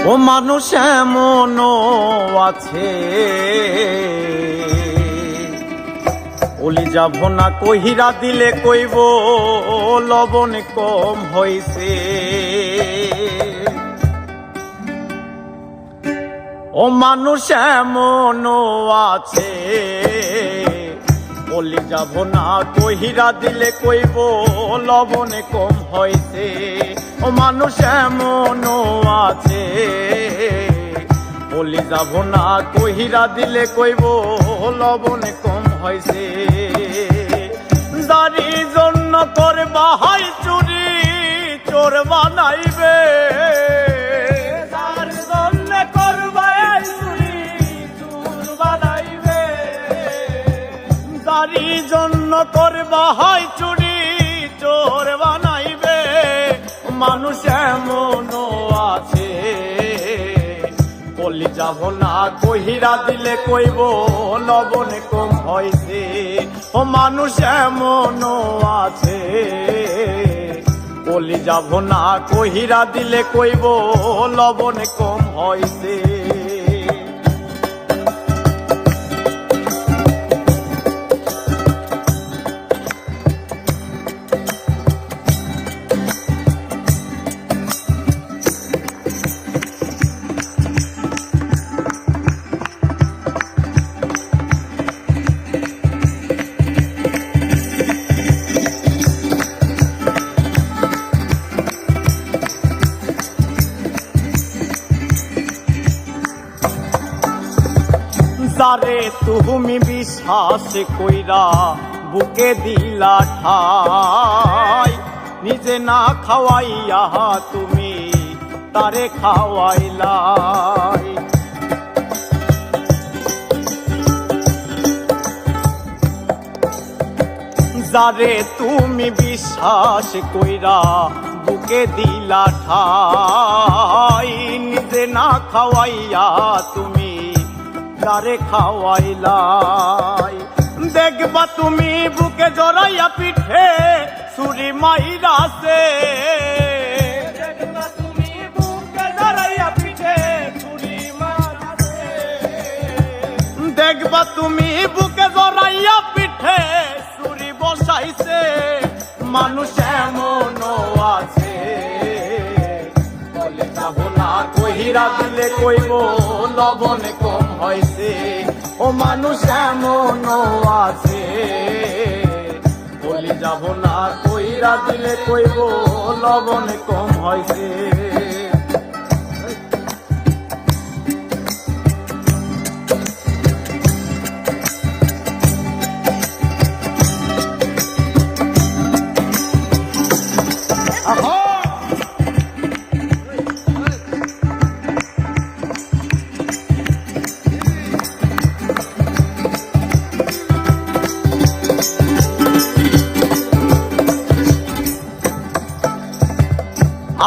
ও মানুষ এমনও আছে ওলি যাব না কহিরা দিলে কইব লবণ কম হইছে। ও মানুষ এমনও আছে বলি যাব না কহিরা দিলে কইব লবণ কম হইছে। ও মানুষ এমনও আছে বলি যাব না কহিরা দিলে কইব লবণ কম হইছে। যারি জন্য করবা হাই চুরি চোর বানাইবে, যার জন্য করবা চুরি চোর বানাইবে, যারি জন্য করবা হাই চুরি চোর বানাইবে। মানুষ এমনও আছে বলি যাব না কহিরা দিলে কইব লবণ কম হইছে। ও মানুষ এমনও আছে বলি যাব না কহিরা দিলে কইব লবণ কম হইছে। যারে তুমি বিশ্বাস কইরা বুকে দিলা ঠাই, নিজে না খাওয়াইয়া তুমি তারে খাওয়াইলাই। যারে তুমি বিশ্বাস কইরা বুকে দিলা ঠাই, নিজে না খাওয়াইয়া তুমি তারে খাওয়াইলাই। দেখবা তুমি বুকে জড়াইয়া পিঠে ছুরি মাইরাছে, দেখবা তুমি বুকে জড়াইয়া পিঠে ছুরি মাইরাছে, দেখবা তুমি বুকে জড়াইয়া পিঠে ছুরি বসাইছে। মানুষ এমনও আছে বলে যাব না কহিরা দিলে কইব লবণ কম হইছে। ও মানুষ এমনও আছে বলি যাব না কইরা দিলে কইব লবণ কম হইছে।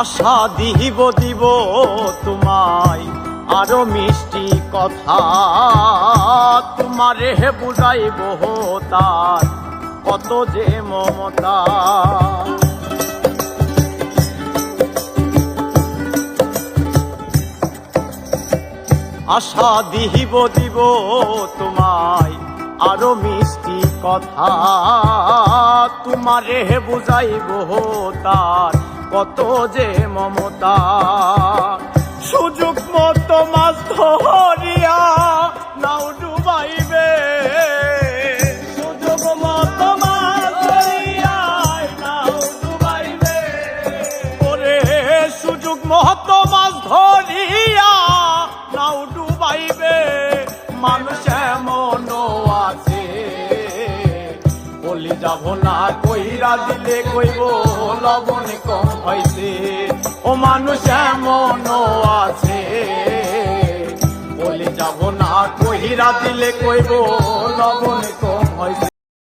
আশা দিব দিব তোমায় আরো মিষ্টি কথা, তোমারে বুঝাইব তার কত যে মমতা। আশা দিব দিব তোমায় আরো মিষ্টি কথা, তোমারে বুঝাইব তার কত যে মমতা। সুযোগ মতো মাছ ধরিয়া নাও ডুবাইবে, সুযোগ মতো মাছ ধরিয়া নাও ডুবাইবে। ওরে সুযোগ মতো মাছ ধরিয়া নাও ডুবাইবে। মানুষ এমনও আছে বলি যাব না কইরা দিলে কইব লবণ কম হইছে। ও মানুষ এমনও আছে বলি যাব না কইরা দিলে কইব লবণ কম হইছে।